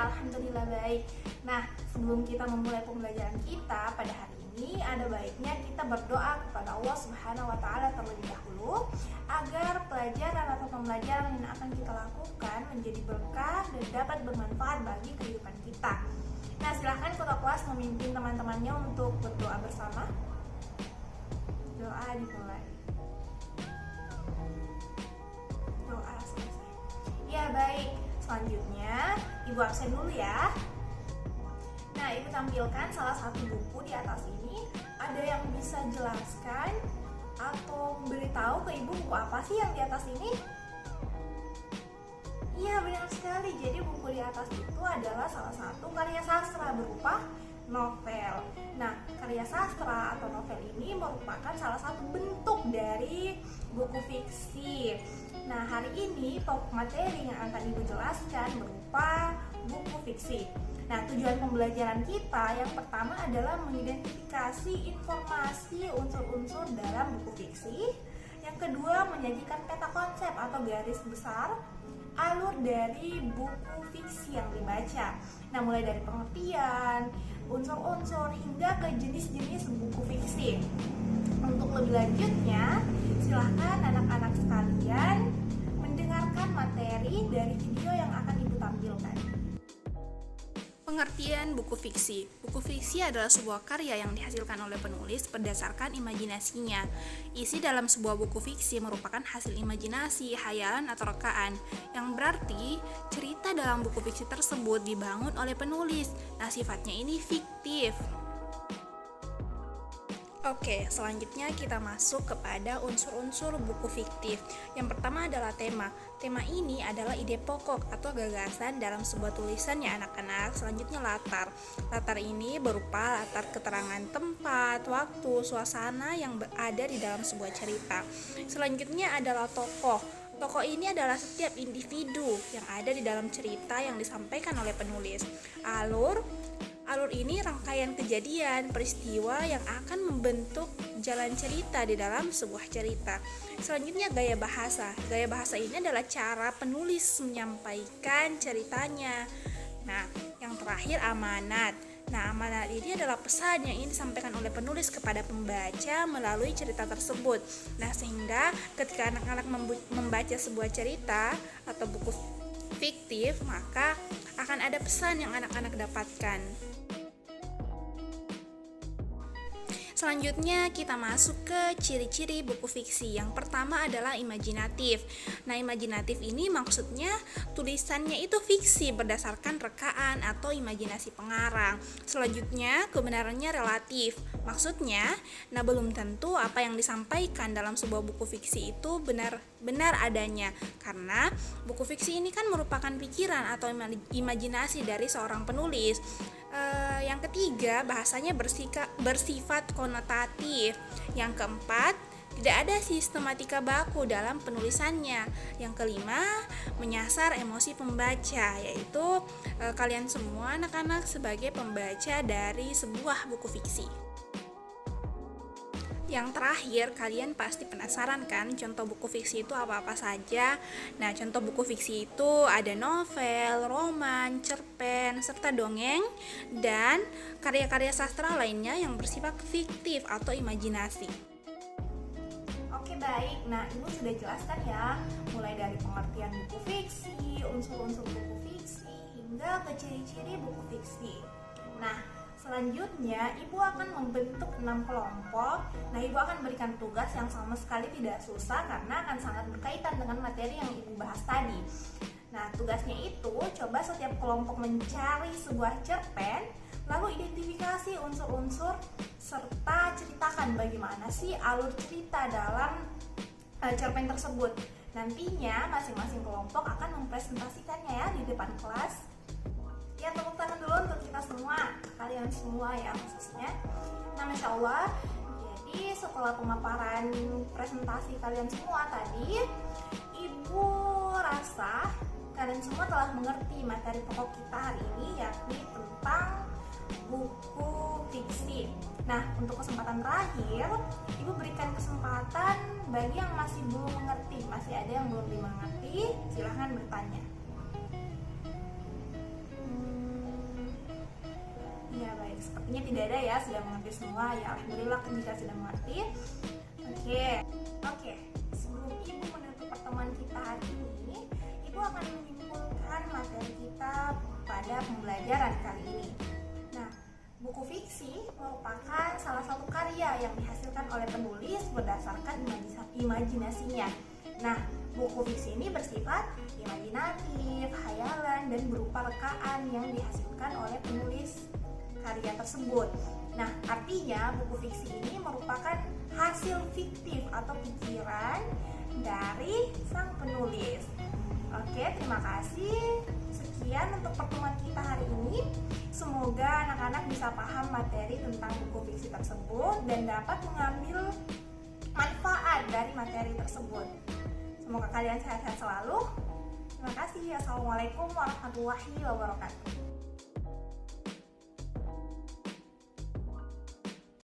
alhamdulillah baik. Nah, sebelum kita memulai pembelajaran kita pada hari ini, ada baiknya kita berdoa kepada Allah Subhanahu wa taala terlebih dahulu agar pelajaran atau pembelajaran yang akan kita lakukan menjadi berkah dan dapat bermanfaat bagi kehidupan kita. Nah, silahkan ketua kelas memimpin teman-temannya untuk berdoa bersama. Doa dimulai. Doa selesai. Ya, baik. Selanjutnya, Ibu absen dulu ya. Nah, Ibu tampilkan salah satu buku di atas ini. Ada yang bisa jelaskan atau memberitahu ke Ibu buku apa sih yang di atas ini? Iya, benar sekali. Jadi buku di atas itu adalah salah satu karya sastra berupa novel. Nah, karya sastra atau novel ini merupakan salah satu bentuk dari buku fiksi. Nah, hari ini pokok materi yang akan Ibu jelaskan berupa buku fiksi. Nah, tujuan pembelajaran kita yang pertama adalah mengidentifikasi informasi unsur-unsur dalam buku fiksi. Yang kedua, menyajikan peta konsep atau garis besar alur dari buku fiksi yang dibaca. Nah, mulai dari pengertian, unsur-unsur hingga ke jenis-jenis buku fiksi. Untuk lebih lanjutnya, silahkan anak-anak sekalian mendengarkan materi dari video yang akan Ibu tampilkan. Pengertian buku fiksi. Buku fiksi adalah sebuah karya yang dihasilkan oleh penulis berdasarkan imajinasinya. Isi dalam sebuah buku fiksi merupakan hasil imajinasi, hayalan, atau rekaan, yang berarti cerita dalam buku fiksi tersebut dibangun oleh penulis. Nah, sifatnya ini fiktif. Oke, selanjutnya kita masuk kepada unsur-unsur buku fiktif. Yang pertama adalah tema. Tema ini adalah ide pokok atau gagasan dalam sebuah tulisan ya anak-anak. Selanjutnya latar. Latar ini berupa latar keterangan tempat, waktu, suasana yang berada di dalam sebuah cerita. Selanjutnya adalah tokoh. Tokoh ini adalah setiap individu yang ada di dalam cerita yang disampaikan oleh penulis. Alur ini rangkaian kejadian, peristiwa yang akan membentuk jalan cerita di dalam sebuah cerita. Selanjutnya gaya bahasa. Gaya bahasa ini adalah cara penulis menyampaikan ceritanya. Nah, yang terakhir amanat. Nah, amanat ini adalah pesan yang ingin disampaikan oleh penulis kepada pembaca melalui cerita tersebut. Nah, sehingga ketika anak-anak membaca sebuah cerita atau buku fiktif, maka akan ada pesan yang anak-anak dapatkan. Selanjutnya kita masuk ke ciri-ciri buku fiksi. Yang pertama adalah imajinatif. Nah, imajinatif ini maksudnya tulisannya itu fiksi berdasarkan rekaan atau imajinasi pengarang. Selanjutnya kebenarannya relatif. Maksudnya, belum tentu apa yang disampaikan dalam sebuah buku fiksi itu benar adanya. Karena buku fiksi ini kan merupakan pikiran atau imajinasi dari seorang penulis. Yang ketiga, bahasanya bersifat konotatif. Yang keempat, tidak ada sistematika baku dalam penulisannya. Yang kelima, menyasar emosi pembaca, yaitu kalian semua anak-anak sebagai pembaca dari sebuah buku fiksi. Yang terakhir, kalian pasti penasaran kan contoh buku fiksi itu apa-apa saja. Nah, contoh buku fiksi itu ada novel, roman, cerpen, serta dongeng, dan karya-karya sastra lainnya yang bersifat fiktif atau imajinasi. Oke, baik. Nah, Ibu sudah jelaskan ya, mulai dari pengertian buku fiksi, unsur-unsur buku fiksi, hingga ke ciri-ciri buku fiksi. Nah, selanjutnya, Ibu akan membentuk 6 kelompok. Nah, Ibu akan berikan tugas yang sama sekali tidak susah karena akan sangat berkaitan dengan materi yang Ibu bahas tadi. Nah, tugasnya itu, coba setiap kelompok mencari sebuah cerpen, lalu identifikasi unsur-unsur serta ceritakan bagaimana sih alur cerita dalam cerpen tersebut. Nantinya, masing-masing kelompok akan mempresentasikannya ya di depan kelas. Ya, tepuk tangan dulu untuk kita semua, kalian semua ya khususnya. Nah, Masya Allah, jadi setelah pemaparan presentasi kalian semua tadi, Ibu rasa kalian semua telah mengerti materi pokok kita hari ini, yakni tentang buku fiksi. Nah, untuk kesempatan terakhir, Ibu berikan kesempatan bagi yang masih belum mengerti, masih ada yang belum dimengerti, silahkan bertanya. sepertinya tidak ada ya, sudah mengerti semua ya. Alhamdulillah jika sudah mengerti. Oke. Sebelum Ibu menutup pertemuan kita hari ini, Ibu akan menyimpulkan materi kita pada pembelajaran kali ini. Nah, buku fiksi merupakan salah satu karya yang dihasilkan oleh penulis berdasarkan imajinasinya. Nah, buku fiksi ini bersifat imajinatif, khayalan, dan berupa rekaan yang dihasilkan oleh penulis karya tersebut. Nah, artinya buku fiksi ini merupakan hasil fiktif atau pikiran dari sang penulis. Oke, terima kasih. Sekian untuk pertemuan kita hari ini. Semoga anak-anak bisa paham materi tentang buku fiksi tersebut dan dapat mengambil manfaat dari materi tersebut. Semoga kalian sehat-sehat selalu. Terima kasih. Assalamualaikum warahmatullahi wabarakatuh.